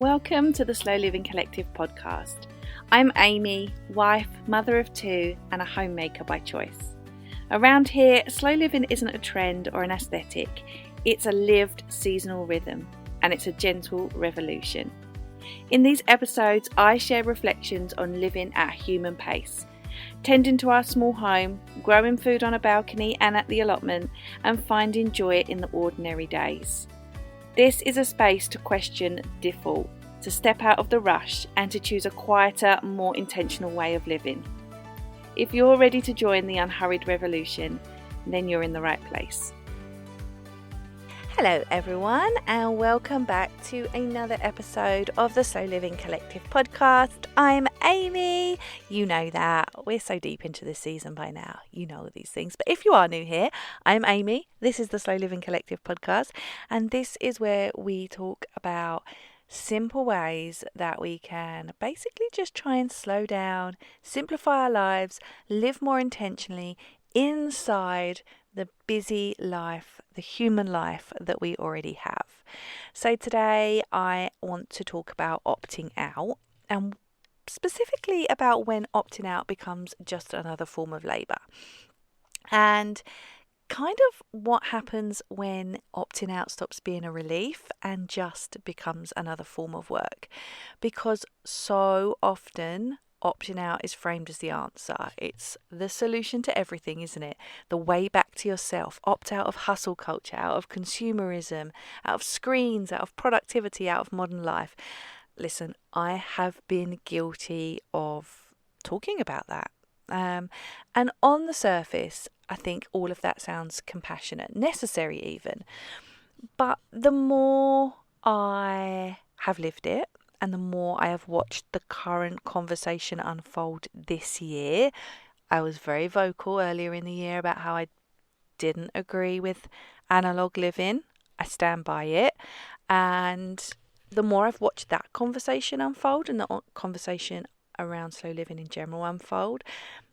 Welcome to the Slow Living Collective podcast. I'm Amy, wife, mother of two, and a homemaker by choice. Around here, slow living isn't a trend or an aesthetic, it's a lived seasonal rhythm, and it's a gentle revolution. In these episodes, I share reflections on living at a human pace, tending to our small home, growing food on a balcony and at the allotment, and finding joy in the ordinary days. This is a space to question default, to step out of the rush and to choose a quieter, more intentional way of living. If you're ready to join the unhurried revolution, then you're in the right place. Hello everyone, and welcome back to another episode of the Slow Living Collective podcast. I'm Amy. You know that. We're so deep into this season by now. You know all these things. But if you are new here, I'm Amy. This is the Slow Living Collective podcast, and this is where we talk about simple ways that we can basically just try and slow down, simplify our lives, live more intentionally inside the busy life, the human life that we already have. So today I want to talk about opting out, and specifically about when opting out becomes just another form of labour, and kind of what happens when opting out stops being a relief and just becomes another form of work. Because so often opting out is framed as the answer. It's the solution to everything, isn't it? The way back to yourself. Opt out of hustle culture, out of consumerism, out of screens, out of productivity, out of modern life. Listen, I have been guilty of talking about that. And on the surface, I think all of that sounds compassionate, necessary even. But the more I have lived it, and the more I have watched the current conversation unfold this year, I was very vocal earlier in the year about how I didn't agree with analog living. I stand by it. And the more I've watched that conversation unfold and the conversation around slow living in general unfold,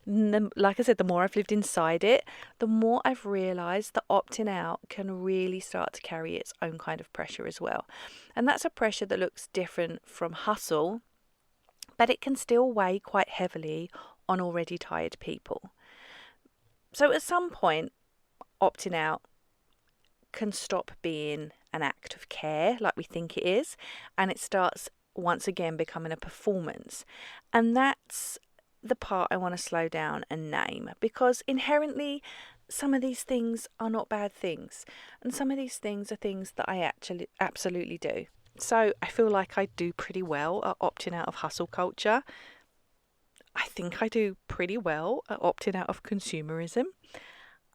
like I said, the more I've lived inside it, the more I've realised that opting out can really start to carry its own kind of pressure as well. And that's a pressure that looks different from hustle, but it can still weigh quite heavily on already tired people. So at some point, opting out can stop being an act of care like we think it is, and it starts once again becoming a performance. And that's the part I want to slow down and name, because inherently some of these things are not bad things, and some of these things are things that I actually absolutely do. So I feel like I do pretty well at opting out of hustle culture. I think I do pretty well at opting out of consumerism.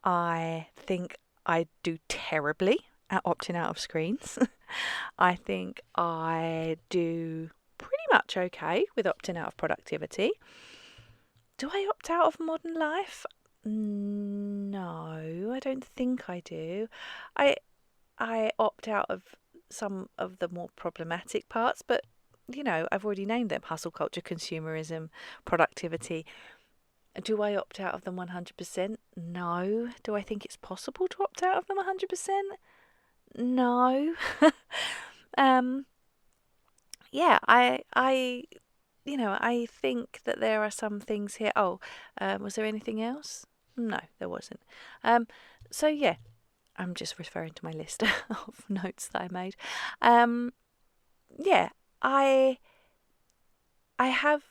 I think I do terribly at opting out of screens. I think I do pretty much okay with opting out of productivity. Do I opt out of modern life? No, I don't think I do. I opt out of some of the more problematic parts, but I've already named them: hustle culture, consumerism, productivity. Do I opt out of them 100%? No. Do I think it's possible to opt out of them 100%? No. Yeah, I think that there are some things here. Was there anything else? No, there wasn't. So yeah, I'm just referring to my list of notes that I made. Yeah, I have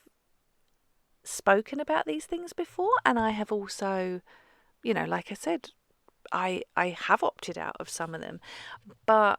spoken about these things before, and I have also, like I said, I have opted out of some of them, but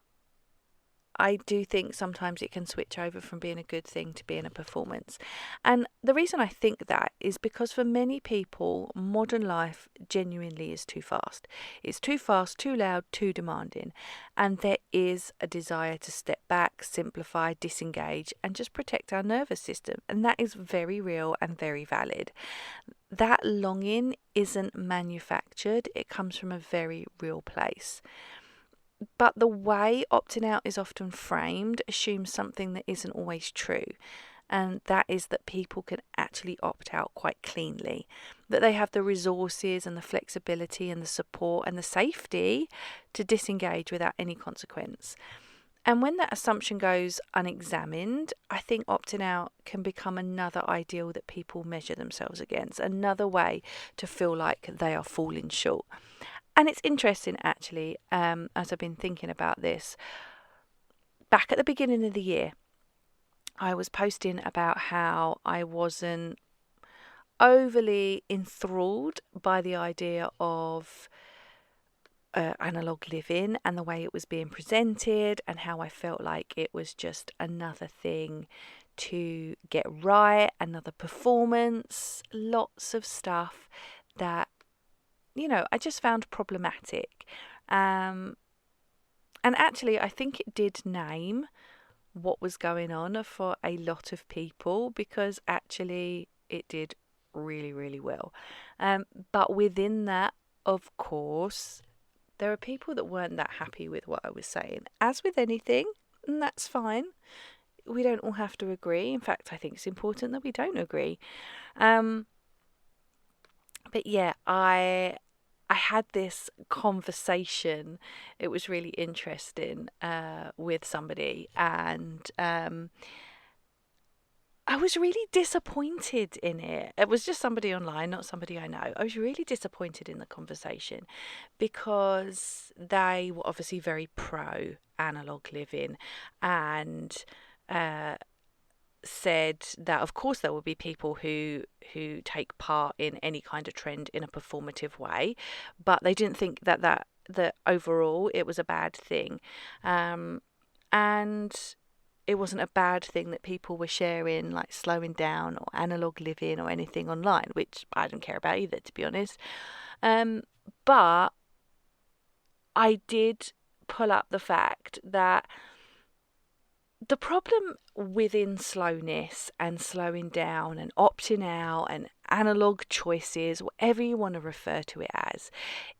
I do think sometimes it can switch over from being a good thing to being a performance. And the reason I think that is because for many people, modern life genuinely is too fast. It's too fast, too loud, too demanding. And there is a desire to step back, simplify, disengage, and just protect our nervous system. And that is very real and very valid. That longing isn't manufactured. It comes from a very real place. But the way opting out is often framed assumes something that isn't always true. And that is that people can actually opt out quite cleanly. That they have the resources and the flexibility and the support and the safety to disengage without any consequence. And when that assumption goes unexamined, I think opting out can become another ideal that people measure themselves against, another way to feel like they are falling short. And it's interesting, actually, as I've been thinking about this, back at the beginning of the year, I was posting about how I wasn't overly enthralled by the idea of analog living and the way it was being presented, and how I felt like it was just another thing to get right, another performance, lots of stuff that, I just found problematic. And actually, I think it did name what was going on for a lot of people, because actually it did really, really well. But within that, of course, there are people that weren't that happy with what I was saying. As with anything, and that's fine. We don't all have to agree. In fact, I think it's important that we don't agree. But yeah, I had this conversation. It was really interesting with somebody, and I was really disappointed in it. It was just somebody online, not somebody I know. I was really disappointed in the conversation because they were obviously very pro analog living, and said that of course there will be people who take part in any kind of trend in a performative way, but they didn't think that overall it was a bad thing, and it wasn't a bad thing that people were sharing like slowing down or analog living or anything online, which I don't care about either, to be honest. But I did pull up the fact that the problem within slowness and slowing down and opting out and analog choices, whatever you want to refer to it as,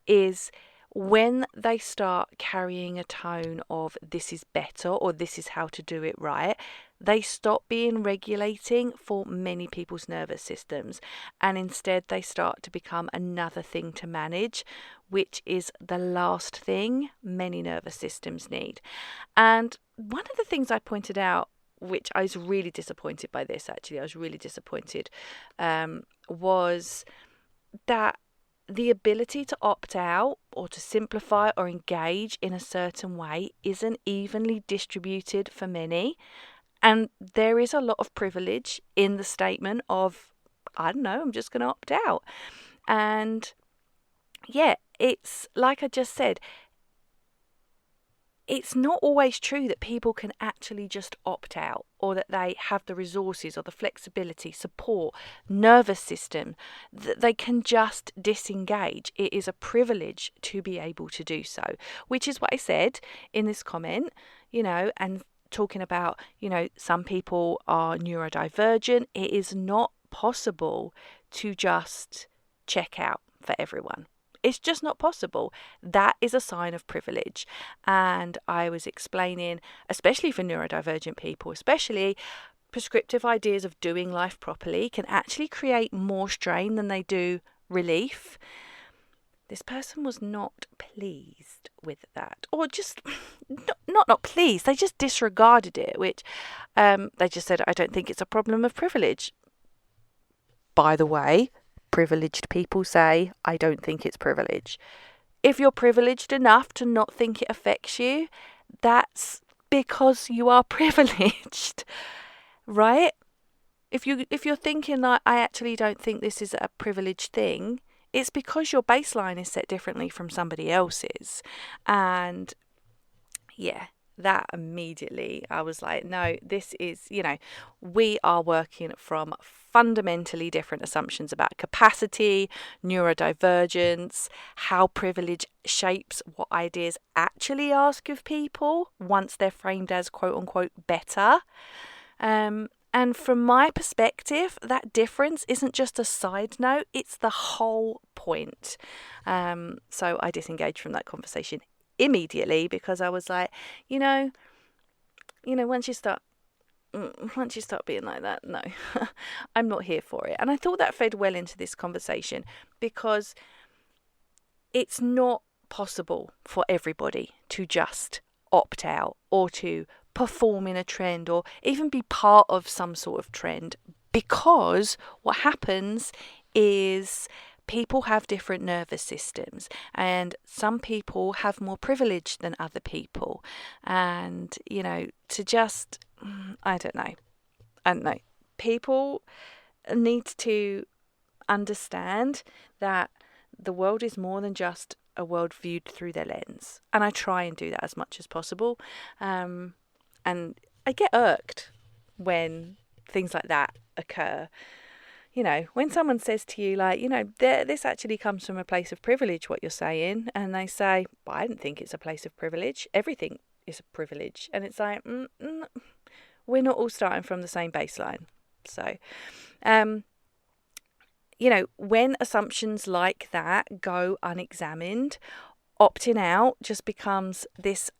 is when they start carrying a tone of this is better or this is how to do it right, they stop being regulating for many people's nervous systems, and instead they start to become another thing to manage, which is the last thing many nervous systems need. And one of the things I pointed out, which I was really disappointed by this, actually, I was really disappointed, was that the ability to opt out or to simplify or engage in a certain way isn't evenly distributed for many. And there is a lot of privilege in the statement of, I don't know, I'm just going to opt out. And yeah, it's like I just said, it's not always true that people can actually just opt out, or that they have the resources or the flexibility, support, nervous system, that they can just disengage. It is a privilege to be able to do so, which is what I said in this comment, and talking about, some people are neurodivergent. It is not possible to just check out for everyone. It's just not possible. That is a sign of privilege. And I was explaining, especially for neurodivergent people, especially prescriptive ideas of doing life properly can actually create more strain than they do relief. This person was not pleased with that, or just not pleased. They just disregarded it, which they just said, I don't think it's a problem of privilege. By the way, privileged people say, I don't think it's privilege. If you're privileged enough to not think it affects you, that's because you are privileged, right? If you're thinking like, I actually don't think this is a privileged thing, it's because your baseline is set differently from somebody else's. And yeah, that immediately I was like, no, this is, we are working from fundamentally different assumptions about capacity, neurodivergence, how privilege shapes what ideas actually ask of people once they're framed as quote unquote better. And from my perspective, that difference isn't just a side note, it's the whole point. So I disengaged from that conversation immediately, because I was like, once you start being like that, no, I'm not here for it. And I thought that fed well into this conversation, because it's not possible for everybody to just opt out or to perform in a trend or even be part of some sort of trend, because what happens is people have different nervous systems, and some people have more privilege than other people. And, to just, I don't know. People need to understand that the world is more than just a world viewed through their lens. And I try and do that as much as possible. And I get irked when things like that occur. When someone says to you, like, this actually comes from a place of privilege, what you're saying, and they say, well, I don't think it's a place of privilege. Everything is a privilege. And it's like, we're not all starting from the same baseline. So, when assumptions like that go unexamined, opting out just becomes this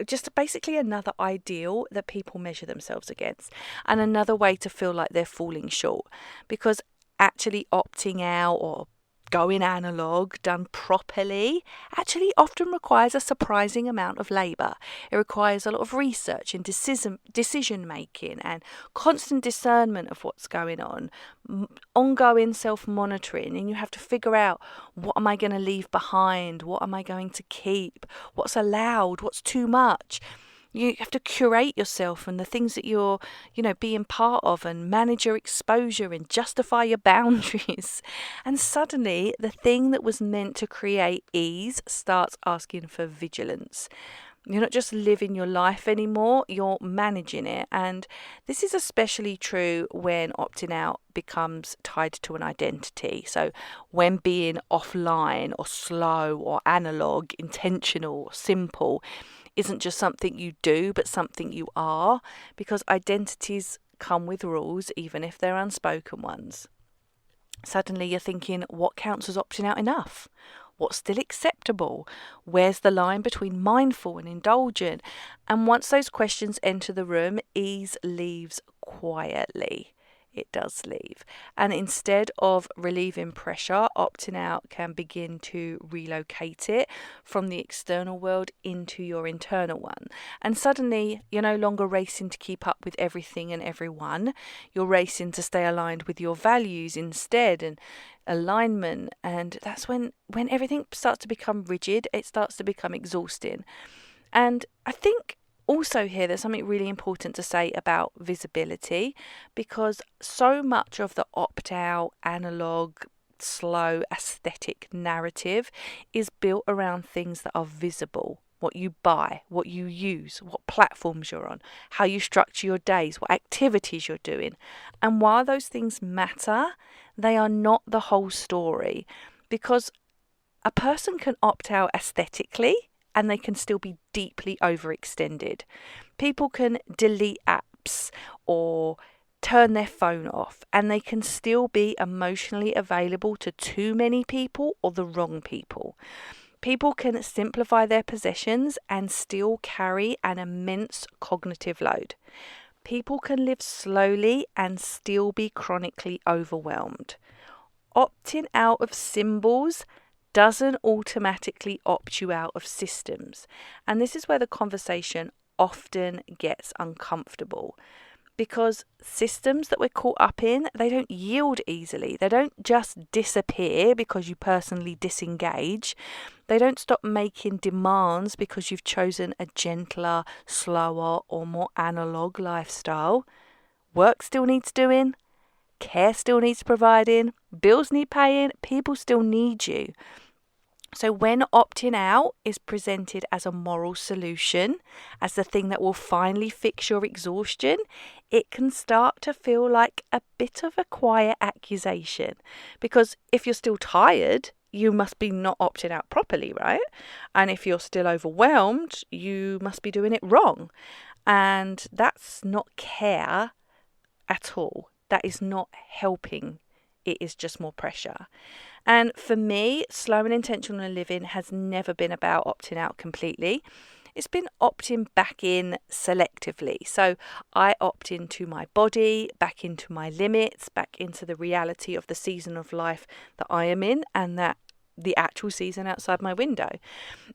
just basically another ideal that people measure themselves against, and another way to feel like they're falling short, because actually opting out or going analog done properly actually often requires a surprising amount of labour. It requires a lot of research and decision making and constant discernment of what's going on, ongoing self-monitoring, and you have to figure out, what am I going to leave behind? What am I going to keep? What's allowed? What's too much? You have to curate yourself and the things that you're, being part of, and manage your exposure and justify your boundaries. And suddenly the thing that was meant to create ease starts asking for vigilance. You're not just living your life anymore, you're managing it. And this is especially true when opting out becomes tied to an identity. So when being offline or slow or analog, intentional or simple isn't just something you do, but something you are, because identities come with rules, even if they're unspoken ones. Suddenly you're thinking, what counts as opting out enough? What's still acceptable? Where's the line between mindful and indulgent? And once those questions enter the room, ease leaves quietly. It does leave. And instead of relieving pressure, opting out can begin to relocate it from the external world into your internal one. And suddenly you're no longer racing to keep up with everything and everyone. You're racing to stay aligned with your values instead, and alignment. And that's when everything starts to become rigid, it starts to become exhausting. And I think also here, there's something really important to say about visibility, because so much of the opt-out, analog, slow, aesthetic narrative is built around things that are visible. What you buy, what you use, what platforms you're on, how you structure your days, what activities you're doing. And while those things matter, they are not the whole story, because a person can opt out aesthetically and they can still be deeply overextended. People can delete apps or turn their phone off, and they can still be emotionally available to too many people or the wrong people. People can simplify their possessions and still carry an immense cognitive load. People can live slowly and still be chronically overwhelmed. Opting out of symbols doesn't automatically opt you out of systems. And this is where the conversation often gets uncomfortable, because systems that we're caught up in, they don't yield easily. They don't just disappear because you personally disengage. They don't stop making demands because you've chosen a gentler, slower, or more analog lifestyle. Work still needs doing. Care still needs providing. Bills need paying. People still need you. So when opting out is presented as a moral solution, as the thing that will finally fix your exhaustion, it can start to feel like a bit of a quiet accusation. Because if you're still tired, you must be not opting out properly, right? And if you're still overwhelmed, you must be doing it wrong. And that's not care at all. That is not helping. It is just more pressure. And for me, slow and intentional living has never been about opting out completely. It's been opting back in selectively. So I opt into my body, back into my limits, back into the reality of the season of life that I am in and that the actual season outside my window.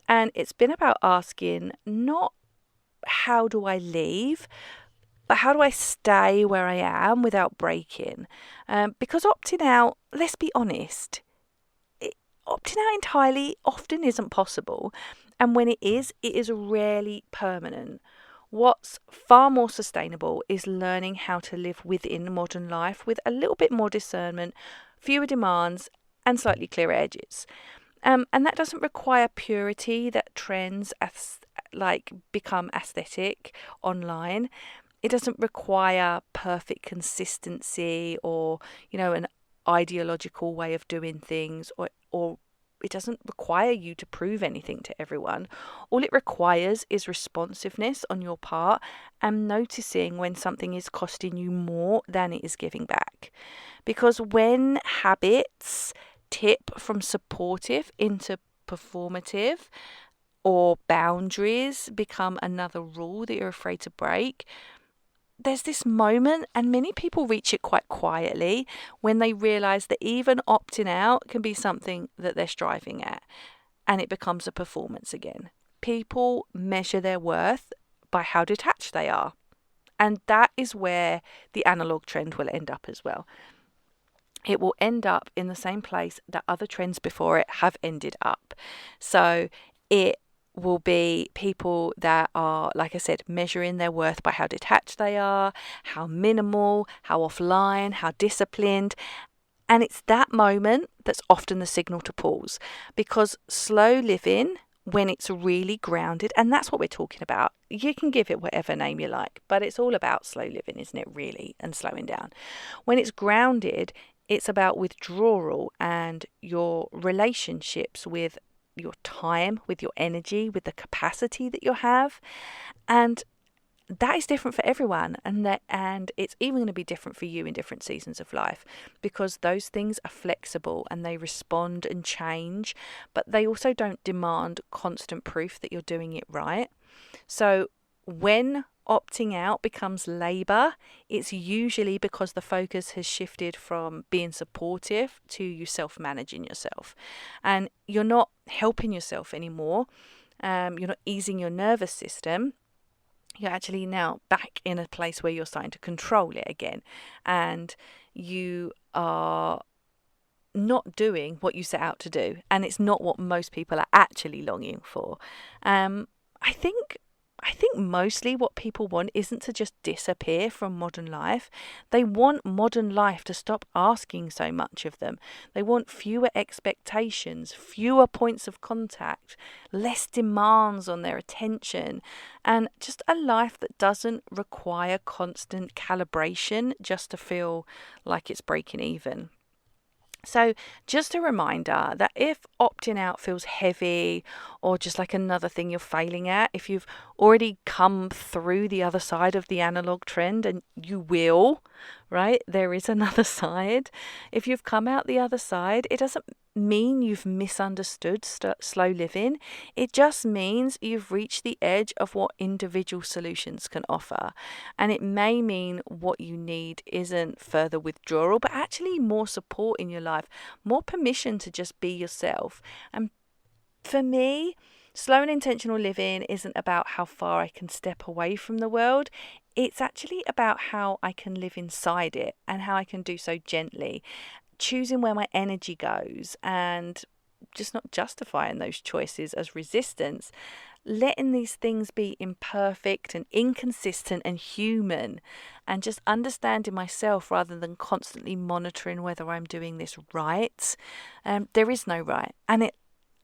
And it's been about asking not how do I leave, but how do I stay where I am without breaking? Because opting out, let's be honest, opting out entirely often isn't possible. And when it is rarely permanent. What's far more sustainable is learning how to live within modern life with a little bit more discernment, fewer demands, and slightly clearer edges. And that doesn't require purity that trends become aesthetic online. It doesn't require perfect consistency or, an ideological way of doing things, or it doesn't require you to prove anything to everyone. All it requires is responsiveness on your part and noticing when something is costing you more than it is giving back. Because when habits tip from supportive into performative, or boundaries become another rule that you're afraid to break, there's this moment, and many people reach it quite quietly, when they realize that even opting out can be something that they're striving at, and it becomes a performance again. People measure their worth by how detached they are, and that is where the analog trend will end up as well. It will end up in the same place that other trends before it have ended up. So it will be people that are, like I said, measuring their worth by how detached they are, how minimal, how offline, how disciplined. And it's that moment that's often the signal to pause, because slow living, when it's really grounded, and that's what we're talking about. You can give it whatever name you like, but it's all about slow living, isn't it, really, and slowing down. When it's grounded, it's about withdrawal and your relationships with your time, with your energy, with the capacity that you have. And that is different for everyone, and it's even going to be different for you in different seasons of life, because those things are flexible and they respond and change, but they also don't demand constant proof that you're doing it right. So when opting out becomes labor, it's usually because the focus has shifted from being supportive to you self-managing yourself, and you're not helping yourself anymore. You're not easing your nervous system. You're actually now back in a place where you're starting to control it again, and you are not doing what you set out to do, and it's not what most people are actually longing for. I think mostly what people want isn't to just disappear from modern life. They want modern life to stop asking so much of them. They want fewer expectations, fewer points of contact, less demands on their attention, and just a life that doesn't require constant calibration just to feel like it's breaking even. So just a reminder that if opting out feels heavy or just like another thing you're failing at, if you've already come through the other side of the analog trend, and you will, right? There is another side. If you've come out the other side, it doesn't mean you've misunderstood slow living. It just means you've reached the edge of what individual solutions can offer. And it may mean what you need isn't further withdrawal, but actually more support in your life, more permission to just be yourself. And for me, slow and intentional living isn't about how far I can step away from the world. It's actually about how I can live inside it, and how I can do so gently, choosing where my energy goes, and just not justifying those choices as resistance, letting these things be imperfect and inconsistent and human, and just understanding myself rather than constantly monitoring whether I'm doing this right. There is no right. And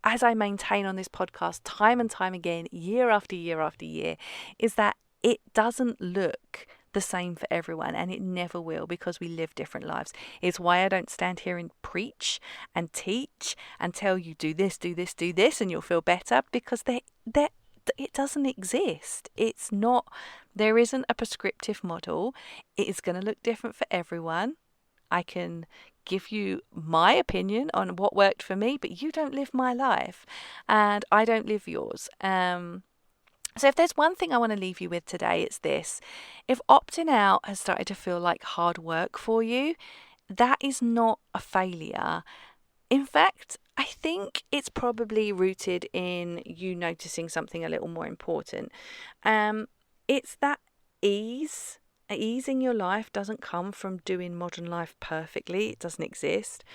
as I maintain on this podcast time and time again, year after year after year, is that it doesn't look the same for everyone, and it never will, because we live different lives. It's why I don't stand here and preach and teach and tell you do this, and you'll feel better, because it doesn't exist. It's not, there isn't a prescriptive model. It is going to look different for everyone. I can give you my opinion on what worked for me, but you don't live my life, and I don't live yours. So if there's one thing I want to leave you with today, it's this. If opting out has started to feel like hard work for you, that is not a failure. In fact, I think it's probably rooted in you noticing something a little more important. It's that ease. Ease in your life doesn't come from doing modern life perfectly. It doesn't exist.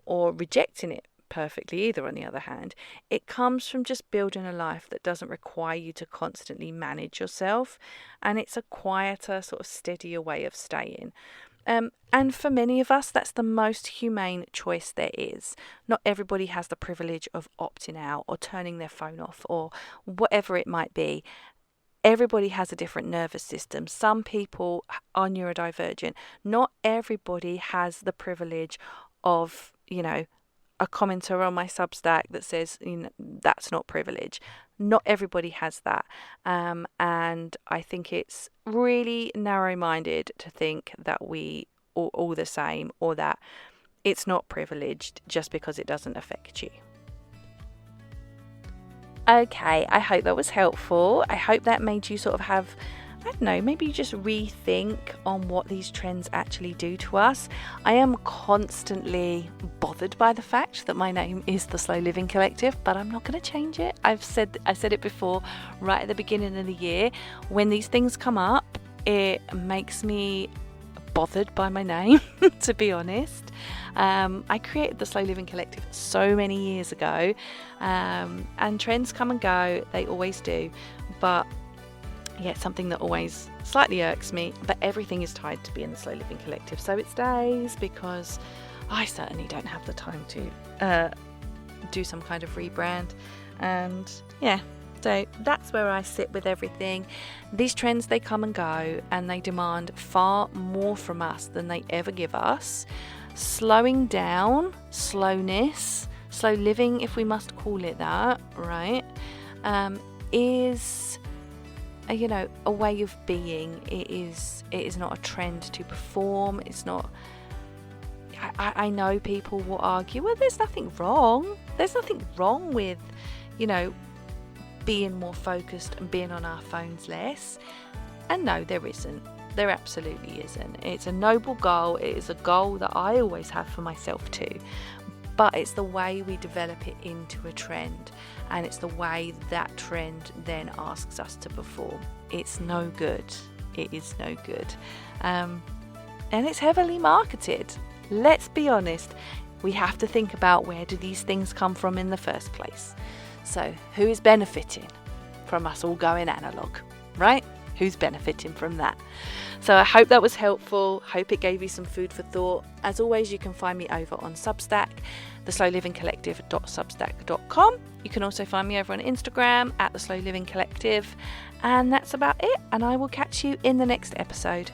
Or rejecting it perfectly either, on the other hand. It comes from just building a life that doesn't require you to constantly manage yourself. And it's a quieter, sort of steadier way of staying. And for many of us, that's the most humane choice there is. Not everybody has the privilege of opting out or turning their phone off or whatever it might be. Everybody has a different nervous system. Some people are neurodivergent. Not everybody has the privilege of, a commenter on my Substack that says, that's not privilege. Not everybody has that. And I think it's really narrow-minded to think that we are all the same, or that it's not privileged just because it doesn't affect you. Okay, I hope that was helpful. I hope that made you sort of have, I don't know, maybe you just rethink on what these trends actually do to us. I am constantly bothered by the fact that my name is the Slow Living Collective, but I'm not going to change it. I said it before, right at the beginning of the year. When these things come up, it makes me bothered by my name, to be honest. I created the Slow Living Collective so many years ago, and trends come and go. They always do, but yeah, it's something that always slightly irks me, but everything is tied to being the Slow Living Collective, so it stays, because I certainly don't have the time to do some kind of rebrand. And yeah, so that's where I sit with everything. These trends, they come and go, and they demand far more from us than they ever give us. Slowing down, slowness, slow living, if we must call it that, right, is a way of being. It is not a trend to perform. It's not. I know people will argue, well, there's nothing wrong. There's nothing wrong with, being more focused and being on our phones less. And no, there isn't. There absolutely isn't. It's a noble goal. It is a goal that I always have for myself too. But it's the way we develop it into a trend, and it's the way that trend then asks us to perform. It's no good. It is no good. And it's heavily marketed. Let's be honest. We have to think about, where do these things come from in the first place? So who is benefiting from us all going analog, right? Who's benefiting from that? So I hope that was helpful. Hope it gave you some food for thought. As always, you can find me over on Substack, theslowlivingcollective.substack.com. You can also find me over on Instagram at The Slow Living Collective. And that's about it. And I will catch you in the next episode.